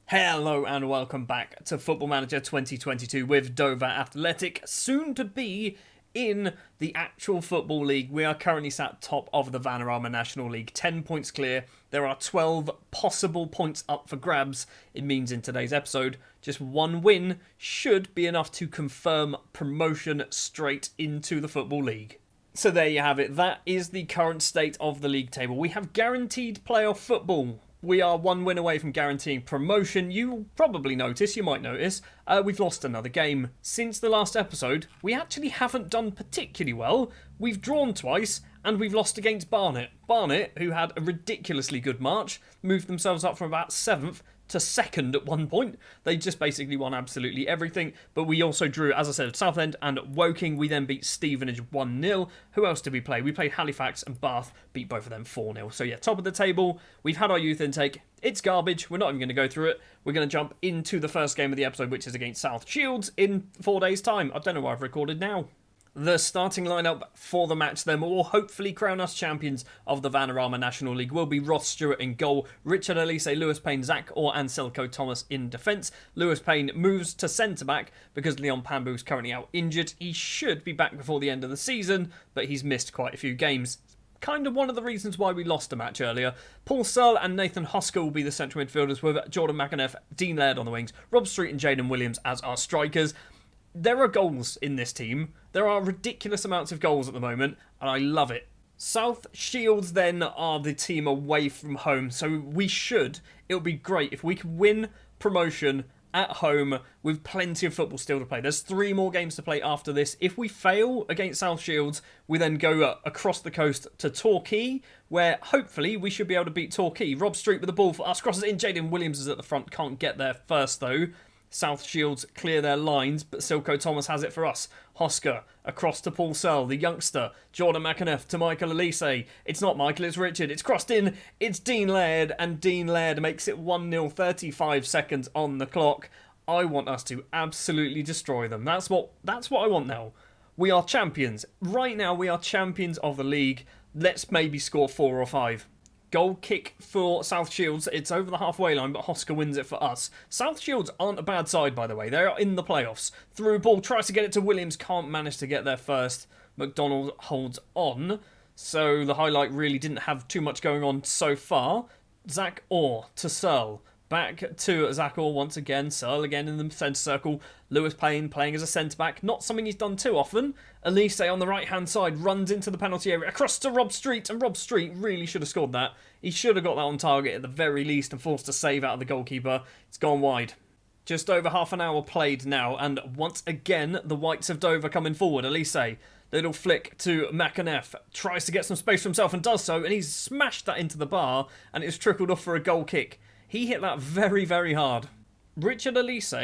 Hello and welcome back to Football Manager 2022 with Dover Athletic, soon to be in the actual Football League. We are currently sat top of the Vanarama National League, 10 points clear. There are 12 possible points up for grabs. It means in today's episode, just one win should be enough to confirm promotion straight into the Football League. So there you have it. That is the current state of the league table. We have guaranteed playoff football. We are one win away from guaranteeing promotion. You'll probably notice, you might notice, we've lost another game. Since the last episode, we actually haven't done particularly well. We've drawn twice, and we've lost against Barnet. Barnet, who had a ridiculously good March, moved themselves up from about 7th to 2nd at one point. They just basically won absolutely everything. But we also drew, as I said, Southend and Woking. We then beat Stevenage 1-0. Who else did we play? We played Halifax and Bath, beat both of them 4-0. So yeah, top of the table. We've had our youth intake. It's garbage. We're not even going to go through it. We're going to jump into the first game of the episode, which is against South Shields in 4 days' time. I don't know why I've recorded now. The starting lineup for the match then will hopefully crown us champions of the Vanarama National League will be Ross Stewart in goal, Richard Elise, Lewis Payne, Zach Orr and Selko Thomas in defence. Lewis Payne moves to centre-back because Leon Pambu is currently out injured. He should be back before the end of the season, but he's missed quite a few games. Kind of one of the reasons why we lost a match earlier. Paul Searle and Nathan Hosker will be the central midfielders with Jordan McAneff, Dean Laird on the wings, Rob Street and Jaden Williams as our strikers. There are goals in this team. There are ridiculous amounts of goals at the moment, and I love it. South Shields then are the team away from home, so it would be great if we could win promotion at home with plenty of football still to play. There's 3 more games to play after this. If we fail against South Shields, we then go across the coast to Torquay, where hopefully we should be able to beat Torquay. Rob Street with the ball for us, crosses in. Jaden Williams is at the front, can't get there first though. South Shields clear their lines, but Silko Thomas has it for us. Hosker across to Paul Searle, the youngster. Jordan McAneff to Michael Elise. It's not Michael, it's Richard. It's crossed in. It's Dean Laird, and Dean Laird makes it 1-0, 35 seconds on the clock. I want us to absolutely destroy them. That's what I want now. We are champions. Right now, we are champions of the league. Let's maybe score 4 or 5. Goal kick for South Shields. It's over the halfway line, but Hosker wins it for us. South Shields aren't a bad side, by the way. They are in the playoffs. Through ball, tries to get it to Williams. Can't manage to get there first. McDonald holds on. So the highlight really didn't have too much going on so far. Zach Orr to Searle. Back to Zach Orr once again. Searle again in the centre circle. Lewis Payne playing as a centre-back. Not something he's done too often. Elise on the right-hand side runs into the penalty area. Across to Rob Street. And Rob Street really should have scored that. He should have got that on target at the very least and forced a save out of the goalkeeper. It's gone wide. Just over half an hour played now. And once again, the Whites of Dover coming forward. Elise, little flick to McAneff. Tries to get some space for himself and does so. And he's smashed that into the bar. And it's trickled off for a goal kick. He hit that very, very hard. Richard Elise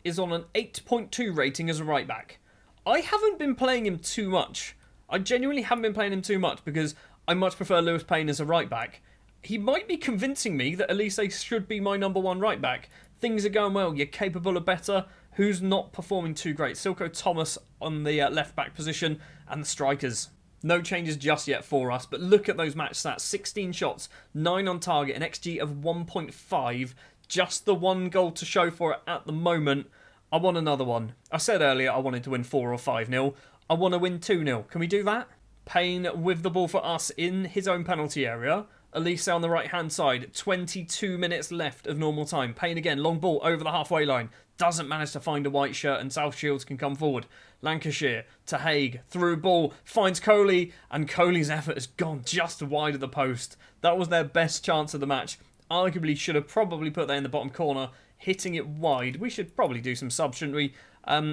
is on an 8.2 rating as a right back. I haven't been playing him too much. I genuinely haven't been playing him too much because I much prefer Lewis Payne as a right back. He might be convincing me that Elise should be my number 1 right back. Things are going well. You're capable of better. Who's not performing too great? Silko Thomas on the left back position and the strikers. No changes just yet for us, but look at those match stats. 16 shots, 9 on target, an XG of 1.5. Just the 1 goal to show for it at the moment. I want another one. I said earlier I wanted to win 4 or 5-0. I want to win 2-0. Can we do that? Payne with the ball for us in his own penalty area. Elise on the right-hand side. 22 minutes left of normal time. Payne again, long ball over the halfway line. Doesn't manage to find a white shirt and South Shields can come forward. Lancashire to Haig, through ball, finds Coley, and Coley's effort has gone just wide of the post. That was their best chance of the match. Arguably should have probably put that in the bottom corner, hitting it wide. We should probably do some subs, shouldn't we?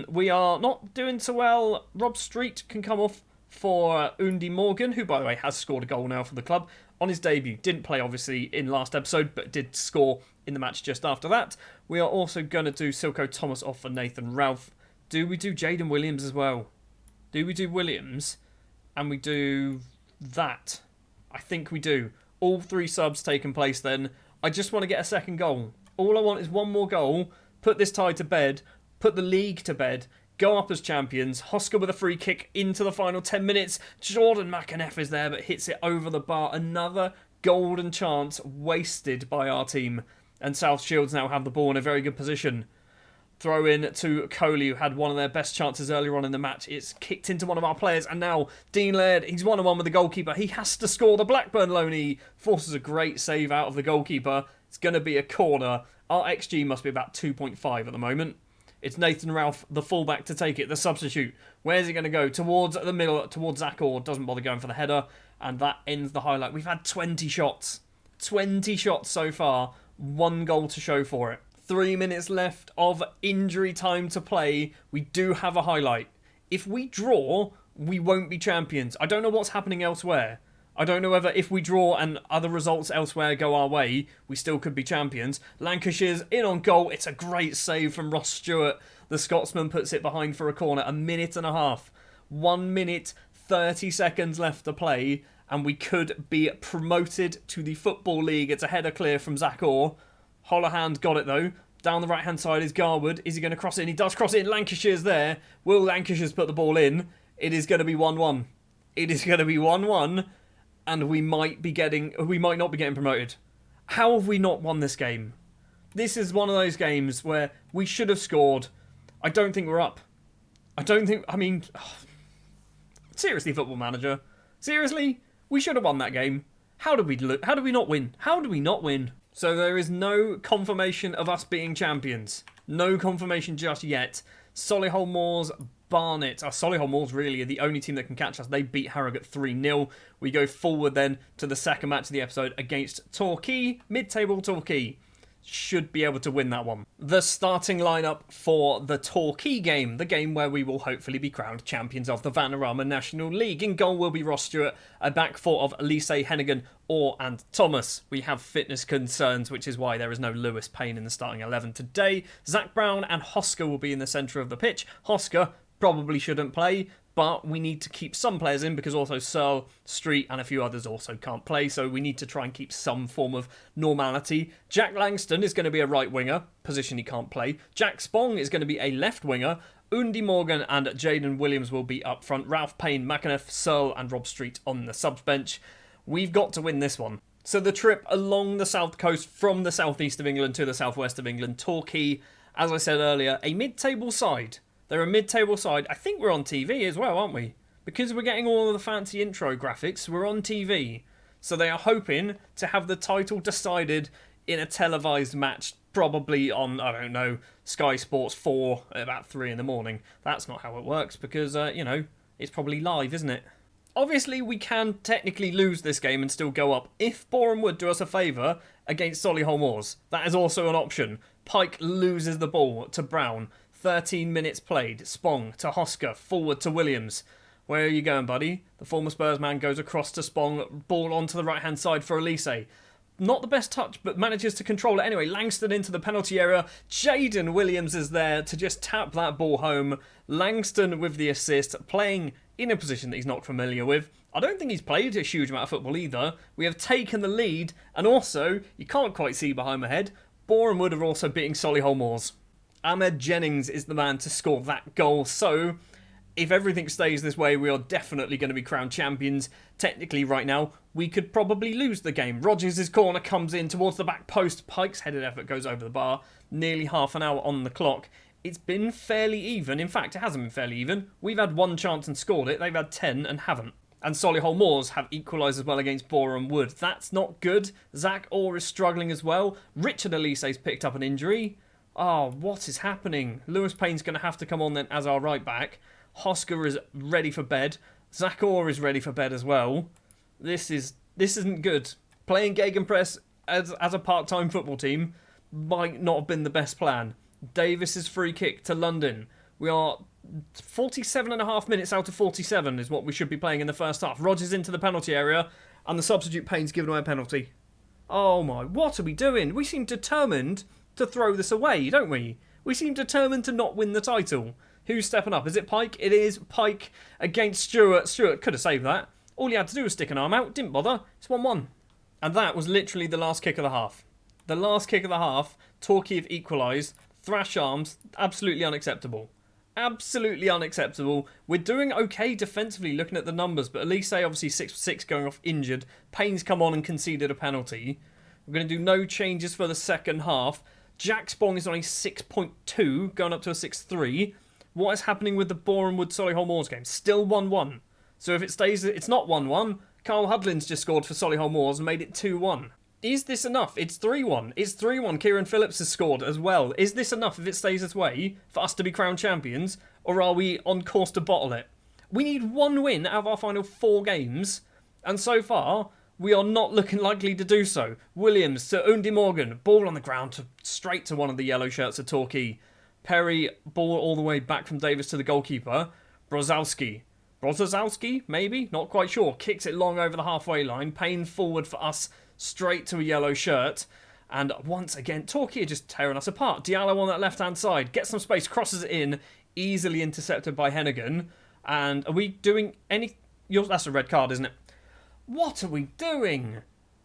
We are not doing so well. Rob Street can come off for Undy Morgan, who, by the way, has scored a goal now for the club on his debut. Didn't play, obviously, in last episode, but did score in the match just after that. We are also going to do Silko Thomas off for Nathan Ralph. Do we do Jaden Williams as well? Do we do Williams? And we do that? I think we do. All 3 subs taking place then. I just want to get a second goal. All I want is 1 more goal. Put this tie to bed. Put the league to bed. Go up as champions. Hosker with a free kick into the final 10 minutes. Jordan McAneff is there but hits it over the bar. Another golden chance wasted by our team. And South Shields now have the ball in a very good position. Throw in to Coley, who had one of their best chances earlier on in the match. It's kicked into one of our players, and now Dean Laird, he's 1-on-1 with the goalkeeper. He has to score. The Blackburn loanee forces a great save out of the goalkeeper. It's going to be a corner. Our XG must be about 2.5 at the moment. It's Nathan Ralph, the fullback, to take it, the substitute. Where's he going to go? Towards the middle, towards Zach Orr. Doesn't bother going for the header, and that ends the highlight. We've had 20 shots. 20 shots so far. 1 goal to show for it. 3 minutes left of injury time to play. We do have a highlight. If we draw, we won't be champions. I don't know what's happening elsewhere. I don't know whether if we draw and other results elsewhere go our way, we still could be champions. Lancashire's in on goal. It's a great save from Ross Stewart. The Scotsman puts it behind for a corner. 1.5 minutes. 1 minute, 30 seconds left to play, and we could be promoted to the Football League. It's a header clear from Zach Orr. Hollerhand got it though. Down the right-hand side is Garwood. Is he going to cross it in? He does cross it in. Lancashire's there. Will Lancashire's put the ball in? It is going to be 1-1. It is going to be 1-1, and we might not be getting promoted. How have we not won this game? This is one of those games where we should have scored. I don't think we're up. Seriously, Football Manager. Seriously? We should have won that game. How did we not win? How did we not win? So there is no confirmation of us being champions. No confirmation just yet. Solihull Moors, Barnet. Solihull Moors really are the only team that can catch us. They beat Harrogate 3-0. We go forward then to the second match of the episode against Torquay. Mid-table Torquay. Should be able to win that one. The starting lineup for the Torquay game, the game where we will hopefully be crowned champions of the Vanarama National League. In goal will be Ross Stewart, a back four of Lise, Hennigan, Orr and Thomas. We have fitness concerns, which is why there is no Lewis Payne in the starting 11 today. Zach Brown and Hosker will be in the centre of the pitch. Hosker probably shouldn't play, but we need to keep some players in because also Searle, Street and a few others also can't play, so we need to try and keep some form of normality. Jack Langston is going to be a right winger, position he can't play. Jack Spong is going to be a left winger. Undy Morgan and Jaden Williams will be up front. Ralph Payne, McAnuff, Searle and Rob Street on the subs bench. We've got to win this one. So the trip along the south coast from the southeast of England to the southwest of England, Torquay, as I said earlier, a mid-table side. They're a mid-table side. I think we're on TV as well, aren't we? Because we're getting all of the fancy intro graphics, we're on TV. So they are hoping to have the title decided in a televised match, probably on, I don't know, Sky Sports 4 at about 3 in the morning. That's not how it works because, it's probably live, isn't it? Obviously, we can technically lose this game and still go up if Boreham Wood do us a favour against Solihull Moors. That is also an option. Pike loses the ball to Brown. 13 minutes played. Spong to Hosker. Forward to Williams. Where are you going, buddy? The former Spurs man goes across to Spong. Ball onto the right-hand side for Elise. Not the best touch, but manages to control it anyway. Langston into the penalty area. Jaden Williams is there to just tap that ball home. Langston with the assist, playing in a position that he's not familiar with. I don't think he's played a huge amount of football either. We have taken the lead, and also, you can't quite see behind my head, Boreham Wood are also beating Solihull Moors. Ahmed Jennings is the man to score that goal, so if everything stays this way, we are definitely going to be crowned champions. Technically, right now, we could probably lose the game. Rogers' corner comes in towards the back post. Pike's headed effort goes over the bar. Nearly half an hour on the clock. It's been fairly even. In fact, it hasn't been fairly even. We've had one chance and scored it. They've had 10 and haven't. And Solihull Moors have equalised as well against Boreham Wood. That's not good. Zach Orr is struggling as well. Richard Elise's picked up an injury. Oh, what is happening? Lewis Payne's going to have to come on then as our right back. Hosker is ready for bed. Zach Orr is ready for bed as well. This isn't good. Playing Gegenpress as a part-time football team might not have been the best plan. Davis's free kick to London. We are 47.5 minutes out of 47 is what we should be playing in the first half. Rogers into the penalty area and the substitute Payne's given away a penalty. Oh my, what are we doing? We seem determined to throw this away, don't we? We seem determined to not win the title. Who's stepping up? Is it Pike? It is Pike against Stewart. Stewart could have saved that. All he had to do was stick an arm out. Didn't bother. It's 1-1. And that was literally the last kick of the half. The last kick of the half, Torquay have equalised. Thrash arms, absolutely unacceptable. Absolutely unacceptable. We're doing okay defensively looking at the numbers, but Elise obviously 6 for 6 going off injured. Payne's come on and conceded a penalty. We're going to do no changes for the second half. Jack Spong is on a 6.2, going up to a 6.3. What is happening with the Bournemouth Solihull Moors game? Still 1-1. So if it stays, it's not 1-1. Carl Hudlin's just scored for Solihull Moors and made it 2-1. Is this enough? It's 3-1. It's 3-1. Kieran Phillips has scored as well. Is this enough if it stays this way for us to be crowned champions? Or are we on course to bottle it? We need one win out of our final 4 games. And so far, we are not looking likely to do so. Williams to Undy Morgan. Ball on the ground straight to one of the yellow shirts of Torquay. Perry, ball all the way back from Davis to the goalkeeper. Brozowski, maybe? Not quite sure. Kicks it long over the halfway line. Payne forward for us. Straight to a yellow shirt. And once again, Torquay are just tearing us apart. Diallo on that left-hand side. Gets some space. Crosses it in. Easily intercepted by Hennigan. And are we doing any... That's a red card, isn't it? What are we doing?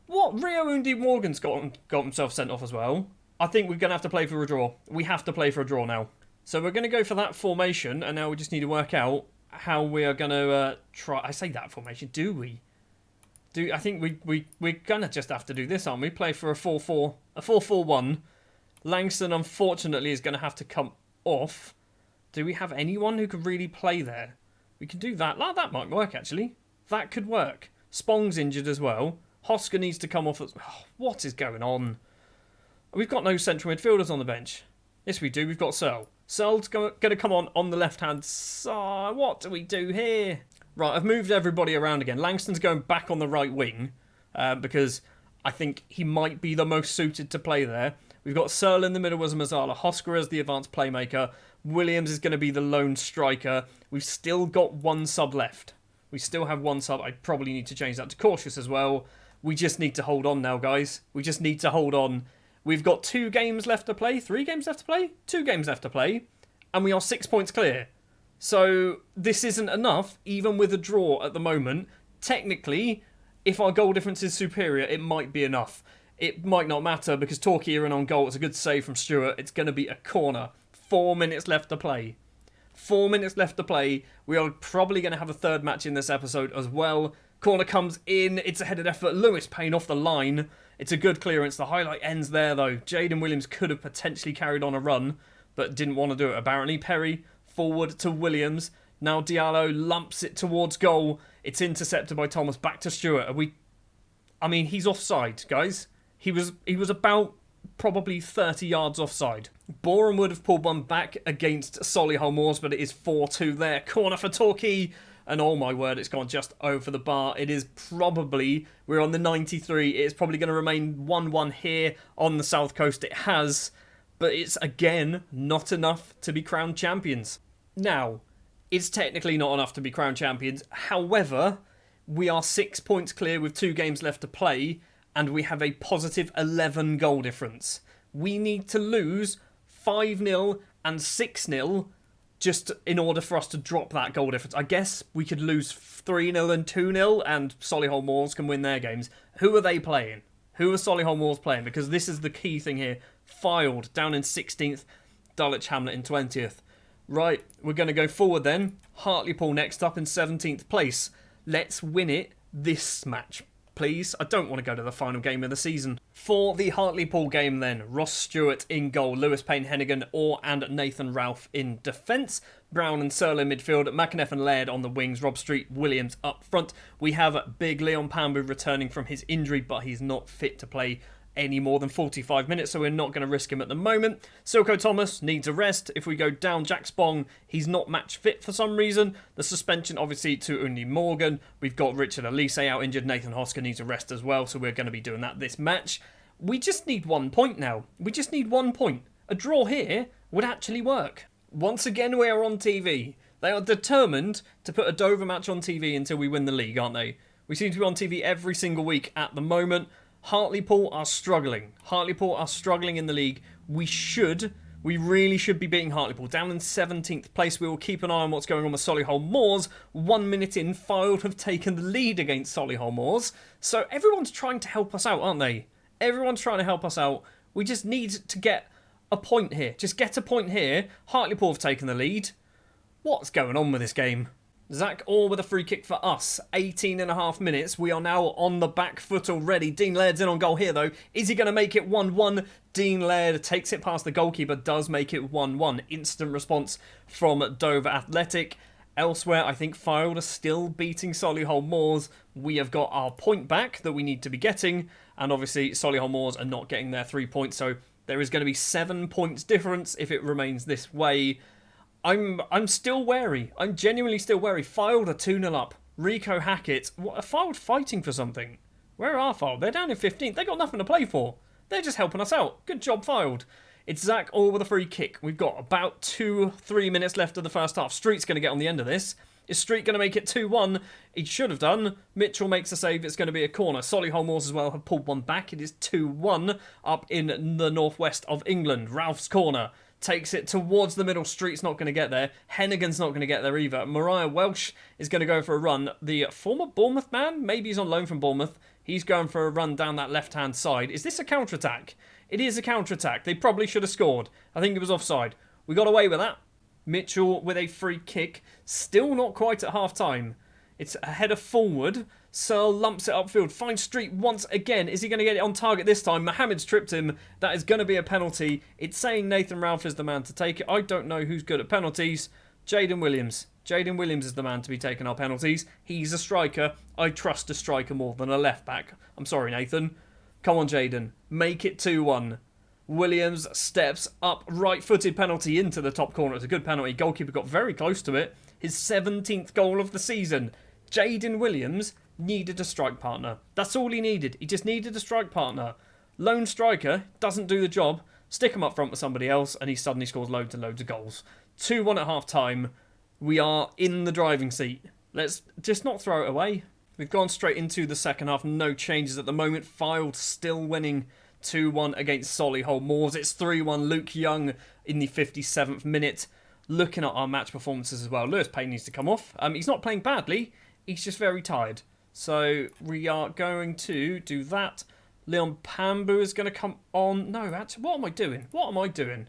What? Rio Undy Morgan's got himself sent off as well. I think we're going to have to play for a draw. We have to play for a draw now. So we're going to go for that formation. And now we just need to work out how we are going to try... I say that formation. Do we? I think we're going to just have to do this, aren't we? Play for a 4-4, a 4-4-1. Langston, unfortunately, is going to have to come off. Do we have anyone who could really play there? We can do that. That might work, actually. That could work. Spong's injured as well. Hosker needs to come off. What is going on? We've got no central midfielders on the bench. Yes, we do. We've got Searle. Searle's going to come on the left-hand side. What do we do here? Right, I've moved everybody around again. Langston's going back on the right wing because I think he might be the most suited to play there. We've got Searle in the middle as Mazzala. Hosker as the advanced playmaker. Williams is going to be the lone striker. We've still got one sub left. We still have one sub. I probably need to change that to cautious as well. We just need to hold on now, guys. We just need to hold on. We've got 2 games left to play. 3 games left to play? 2 games left to play. And we are 6 points clear. So this isn't enough, even with a draw at the moment. Technically, if our goal difference is superior, it might be enough. It might not matter because Torquay are in on goal. It's a good save from Stewart. It's going to be a corner. 4 minutes left to play. 4 minutes left to play. We are probably going to have a third match in this episode as well. Corner comes in. It's a headed effort. Lewis Payne off the line. It's a good clearance. The highlight ends there, though. Jaden Williams could have potentially carried on a run, but didn't want to do it, apparently. Perry forward to Williams. Now Diallo lumps it towards goal. It's intercepted by Thomas. Back to Stewart. I mean, he's offside, guys. He was about probably 30 yards offside. Boreham would have pulled one back against Solihull Moors, but it is 4-2 there. Corner for Torquay. And oh my word, it's gone just over the bar. It is probably, we're on the 93. It's probably going to remain 1-1 here on the South Coast. It has, but it's again not enough to be crowned champions. Now, it's technically not enough to be crowned champions. However, we are 6 points clear with 2 games left to play, and we have a positive 11 goal difference. We need to lose 5-0 and 6-0 just in order for us to drop that goal difference. I guess we could lose 3-0 and 2-0 and Solihull Moors can win their games. Who are they playing? Who are Solihull Moors playing? Because this is the key thing here. Fylde down in 16th, Dulwich Hamlet in 20th. Right, we're going to go forward then. Hartlepool next up in 17th place. Let's win it this match, please. I don't want to go to the final game of the season. For the Hartlepool game then, Ross Stewart in goal, Lewis Payne, Hennigan, and Nathan Ralph in defence. Brown and Searle in midfield, McAneff and Laird on the wings, Rob Street, Williams up front. We have big Leon Pambu returning from his injury, but he's not fit to play any more than 45 minutes, so we're not going to risk him at the moment. Silko Thomas needs a rest. If we go down, Jack Spong, he's not match fit for some reason. The suspension, obviously, to Undy Morgan. We've got Richard Elise out injured. Nathan Hosker needs a rest as well, so we're going to be doing that this match. We just need 1 point now. We just need 1 point. A draw here would actually work. Once again, we are on TV. They are determined to put a Dover match on TV until we win the league, aren't they? We seem to be on TV every single week at the moment. Hartlepool are struggling. Hartlepool are struggling in the league. We really should be beating Hartlepool. Down in 17th place. We will keep an eye on what's going on with Solihull Moors. 1 minute in, Fylde have taken the lead against Solihull Moors. So everyone's trying to help us out, aren't they? Everyone's trying to help us out. We just need to get a point here. Just get a point here. Hartlepool have taken the lead. What's going on with this game? Zach Orr with a free kick for us. 18.5 minutes. We are now on the back foot already. Dean Laird's in on goal here, though. Is he going to make it 1-1? Dean Laird takes it past the goalkeeper, does make it 1-1. Instant response from Dover Athletic. Elsewhere, I think Fylde are still beating Solihull Moors. We have got our point back that we need to be getting. And obviously, Solihull Moors are not getting their 3 points. So there is going to be 7 points difference if it remains this way. I'm still wary. I'm genuinely still wary. Fylde are 2-0 up. Rico Hackett. What, are Fylde fighting for something? Where are Fylde? They're down in 15th. They got nothing to play for. They're just helping us out. Good job, Fylde. It's Zach Orr with a free kick. We've got about 2-3 minutes left of the first half. Street's going to get on the end of this. Is Street going to make it 2-1? He should have done. Mitchell makes a save. It's going to be a corner. Solihull Moors as well have pulled one back. It is 2-1 up in the northwest of England. Ralph's corner. Takes it towards the middle. Street's not going to get there. Hennigan's not going to get there either. Mariah Welsh is going to go for a run. The former Bournemouth man, maybe he's on loan from Bournemouth. He's going for a run down that left-hand side. Is this a counter-attack? It is a counter-attack. They probably should have scored. I think it was offside. We got away with that. Mitchell with a free kick. Still not quite at half-time. It's a header forward. Searle lumps it upfield. Finds Street once again. Is he going to get it on target this time? Mohamed's tripped him. That is going to be a penalty. It's saying Nathan Ralph is the man to take it. I don't know who's good at penalties. Jaden Williams. Jaden Williams is the man to be taking our penalties. He's a striker. I trust a striker more than a left-back. I'm sorry, Nathan. Come on, Jaden. Make it 2-1. Williams steps up. Right-footed penalty into the top corner. It's a good penalty. Goalkeeper got very close to it. His 17th goal of the season. Jaden Williams needed a strike partner. That's all he needed. He just needed a strike partner. Lone striker doesn't do the job. Stick him up front with somebody else and he suddenly scores loads and loads of goals. 2-1 at half-time. We are in the driving seat. Let's just not throw it away. We've gone straight into the second half. No changes at the moment. Fylde still winning 2-1 against Solihull Moors. It's 3-1. Luke Young in the 57th minute. Looking at our match performances as well. Lewis Payne needs to come off. He's not playing badly. He's just very tired. So we are going to do that. Leon Pambu is going to come on. No, actually, what am I doing? What am I doing?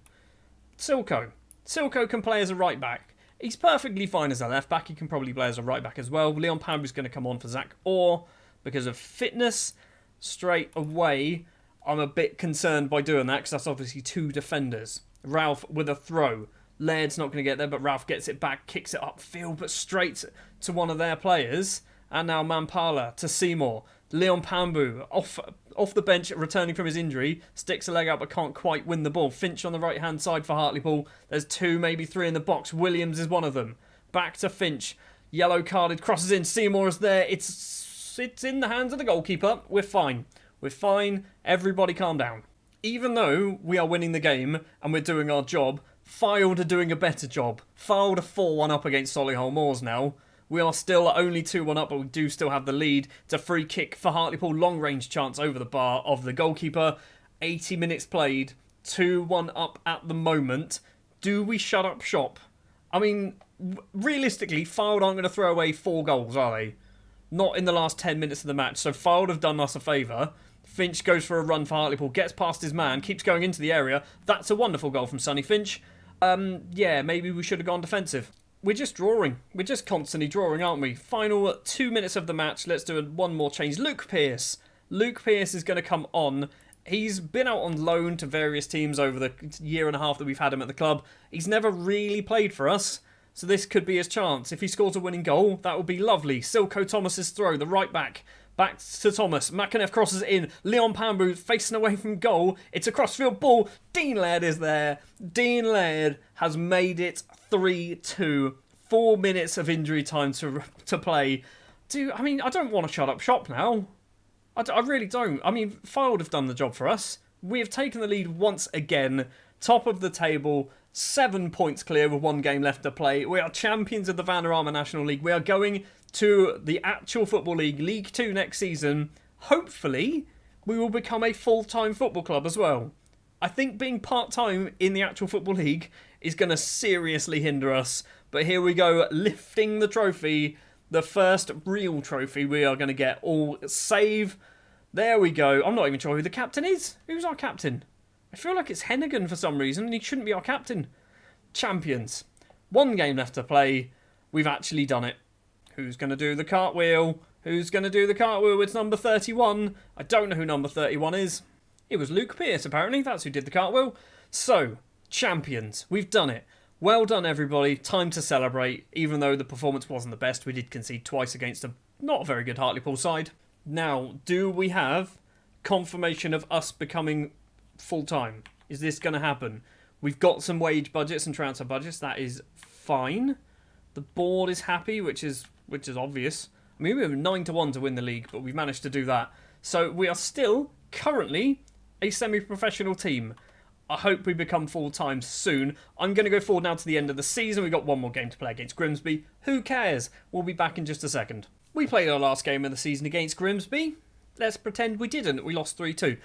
Silko. Silko can play as a right back. He's perfectly fine as a left back. He can probably play as a right back as well. Leon Pambu is going to come on for Zach Orr because of fitness. Straight away, I'm a bit concerned by doing that because that's obviously 2 defenders. Ralph with a throw. Laird's not going to get there, but Ralph gets it back, kicks it upfield, but straight to one of their players. And now Mampala to Seymour. Leon Pambu off the bench, returning from his injury. Sticks a leg out but can't quite win the ball. Finch on the right-hand side for Hartlepool. There's 2, maybe 3 in the box. Williams is one of them. Back to Finch. Yellow carded, crosses in. Seymour is there. It's in the hands of the goalkeeper. We're fine. We're fine. Everybody calm down. Even though we are winning the game and we're doing our job, Fylde are doing a better job. Fylde are 4-1 up against Solihull Moors now. We are still only 2-1 up, but we do still have the lead. It's a free kick for Hartlepool. Long-range chance over the bar of the goalkeeper. 80 minutes played. 2-1 up at the moment. Do we shut up shop? I mean, realistically, Fylde aren't going to throw away 4 goals, are they? Not in the last 10 minutes of the match. So Fylde have done us a favour. Finch goes for a run for Hartlepool. Gets past his man. Keeps going into the area. That's a wonderful goal from Sonny Finch. Yeah, maybe we should have gone defensive. We're just drawing. We're just constantly drawing, aren't we? Final 2 minutes of the match. Let's do one more change. Luke Pearce. Luke Pearce is going to come on. He's been out on loan to various teams over the year and a half that we've had him at the club. He's never really played for us, so this could be his chance. If he scores a winning goal, that would be lovely. Silko Thomas's throw, the right back. Back to Thomas. McAneff crosses in. Leon Pambu facing away from goal. It's a crossfield ball. Dean Laird is there. Dean Laird has made it 3-2. 4 minutes of injury time to play. I don't want to shut up shop now. I really don't. I mean, Fylde have done the job for us. We have taken the lead once again. Top of the table. 7 points clear with 1 game left to play. We are champions of the Vanarama National League. We are going to the actual Football League, League 2 next season. Hopefully, we will become a full-time football club as well. I think being part-time in the actual Football League is going to seriously hinder us. But here we go, lifting the trophy. The first real trophy we are going to get. All save. There we go. I'm not even sure who the captain is. Who's our captain? I feel like it's Hennigan for some reason, and he shouldn't be our captain. Champions. 1 game left to play. We've actually done it. Who's going to do the cartwheel? Who's going to do the cartwheel? It's number 31. I don't know who number 31 is. It was Luke Pierce, apparently. That's who did the cartwheel. So, champions. We've done it. Well done, everybody. Time to celebrate. Even though the performance wasn't the best, we did concede twice against a not very good Hartlepool side. Now, do we have confirmation of us becoming full-time? Is this going to happen? We've got some wage budgets and transfer budgets. That is fine. The board is happy, which is obvious. I mean, we were 9-1 to win the league, but we've managed to do that. So we are still currently a semi-professional team. I hope we become full-time soon. I'm going to go forward now to the end of the season. We've got one more game to play against Grimsby. Who cares? We'll be back in just a second. We played our last game of the season against Grimsby. Let's pretend we didn't. We lost 3-2.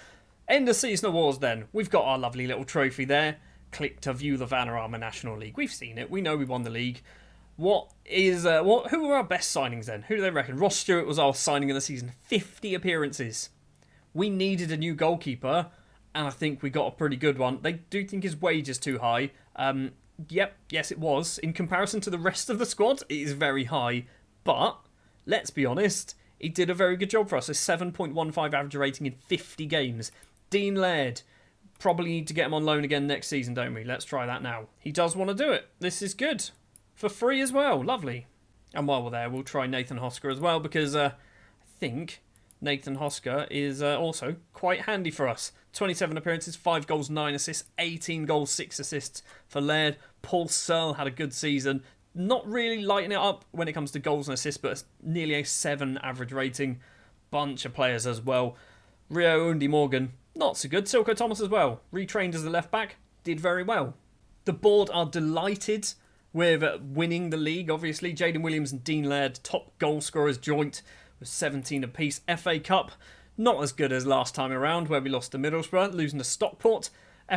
End of season awards then. We've got our lovely little trophy there. Click to view the Vanarama National League. We've seen it. We know we won the league. Who were our best signings then? Who do they reckon? Ross Stewart was our signing of the season. 50 appearances. We needed a new goalkeeper, and I think we got a pretty good one. They do think his wage is too high. Yes, it was. In comparison to the rest of the squad, it is very high. But let's be honest, he did a very good job for us. A 7.15 average rating in 50 games. Dean Laird. Probably need to get him on loan again next season, don't we? Let's try that now. He does want to do it. This is good. For free as well. Lovely. And while we're there, we'll try Nathan Hosker as well, because I think Nathan Hosker is also quite handy for us. 27 appearances, 5 goals, 9 assists, 18 goals, 6 assists for Laird. Paul Searle had a good season. Not really lighting it up when it comes to goals and assists, but nearly a 7 average rating. Bunch of players as well. Rio Undi Morgan, not so good. Silko Thomas as well. Retrained as the left back, did very well. The board are delighted with winning the league, obviously. Jaden Williams and Dean Laird, top goal scorers joint with 17 apiece. FA Cup, not as good as last time around, where we lost to Middlesbrough, losing to Stockport.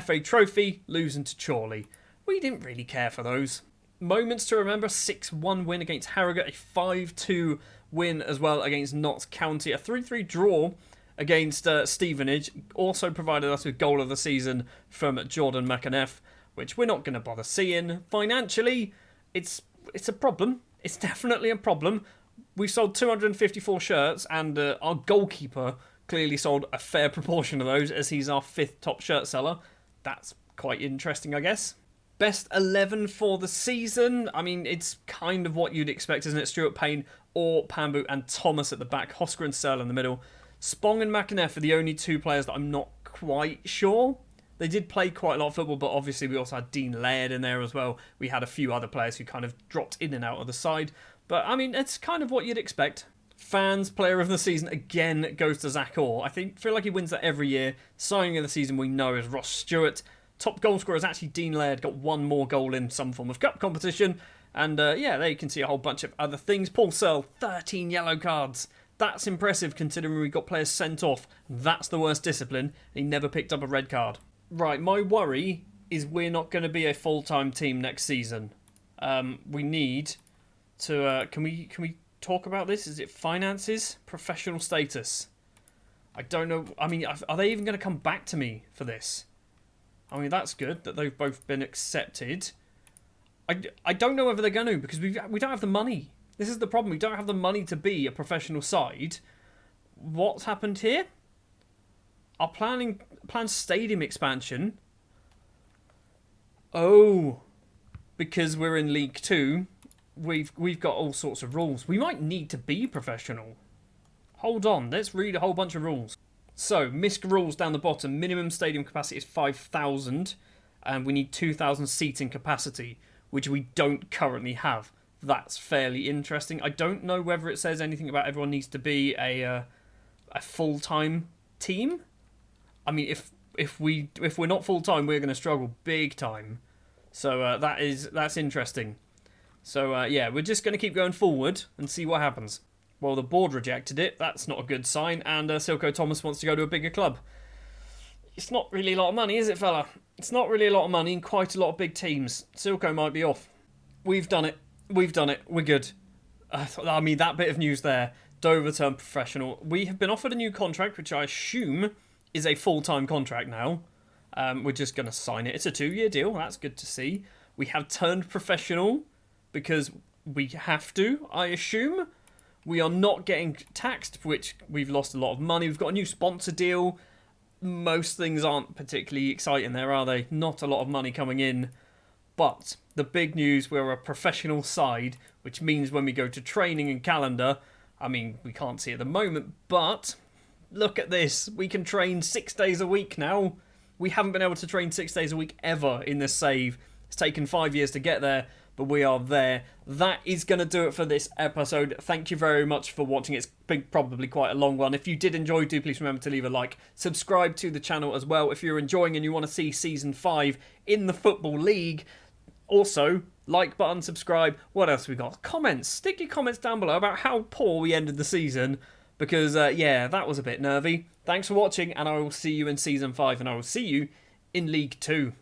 FA Trophy, losing to Chorley. We didn't really care for those. Moments to remember, 6-1 win against Harrogate, a 5-2 win as well against Notts County, a 3-3 draw against Stevenage, also provided us with goal of the season from Jordan McAneff, which we're not going to bother seeing. Financially, it's a problem. It's definitely a problem. We sold 254 shirts, and our goalkeeper clearly sold a fair proportion of those, as he's our 5th top shirt seller. That's quite interesting, I guess. Best 11 for the season. I mean, it's kind of what you'd expect, isn't it? Stuart Payne or Pambu and Thomas at the back. Hosker and Searle in the middle. Spong and McAneff are the only 2 players that I'm not quite sure. They did play quite a lot of football, but obviously we also had Dean Laird in there as well. We had a few other players who kind of dropped in and out of the side. But, I mean, it's kind of what you'd expect. Fans Player of the Season again goes to Zach Orr. Feel like he wins that every year. Signing of the season we know is Ross Stewart. Top goal scorer is actually Dean Laird. Got 1 more goal in some form of cup competition. And, there you can see a whole bunch of other things. Paul Searle, 13 yellow cards. That's impressive considering we got players sent off. That's the worst discipline. He never picked up a red card. Right, my worry is we're not going to be a full-time team next season. We need to... Can we talk about this? Is it finances? Professional status? I don't know. I mean, are they even going to come back to me for this? I mean, that's good that they've both been accepted. I don't know whether they're going to, because we don't have the money. This is the problem. We don't have the money to be a professional side. What's happened here? Our planned stadium expansion. Oh, because we're in League 2, we've got all sorts of rules. We might need to be professional. Hold on, let's read a whole bunch of rules. So, MISC rules down the bottom. Minimum stadium capacity is 5,000, and we need 2,000 seating capacity, which we don't currently have. That's fairly interesting. I don't know whether it says anything about everyone needs to be a full-time team. I mean, if we're not full-time, we're going to struggle big time. So that's interesting. So we're just going to keep going forward and see what happens. Well, the board rejected it. That's not a good sign. And Silko Thomas wants to go to a bigger club. It's not really a lot of money, is it, fella? It's not really a lot of money in quite a lot of big teams. Silko might be off. We've done it. We've done it. We're good. I mean, that bit of news there. Dover turned professional. We have been offered a new contract, which I assume is a full-time contract now. We're just going to sign it. It's a 2-year deal. That's good to see. We have turned professional because we have to, I assume. We are not getting taxed, which we've lost a lot of money. We've got a new sponsor deal. Most things aren't particularly exciting there, are they? Not a lot of money coming in. But the big news, we're a professional side, which means when we go to training and calendar, I mean, we can't see at the moment, but look at this. We can train 6 days a week now. We haven't been able to train 6 days a week ever in this save. It's taken 5 years to get there, but we are there. That is going to do it for this episode. Thank you very much for watching. It's been probably quite a long one. If you did enjoy, do please remember to leave a like. Subscribe to the channel as well if you're enjoying and you want to see Season 5 in the Football League. Also, like button, subscribe. What else we got? Comments. Stick your comments down below about how poor we ended the season. Because, yeah, that was a bit nervy. Thanks for watching, and I will see you in Season 5, and I will see you in League 2.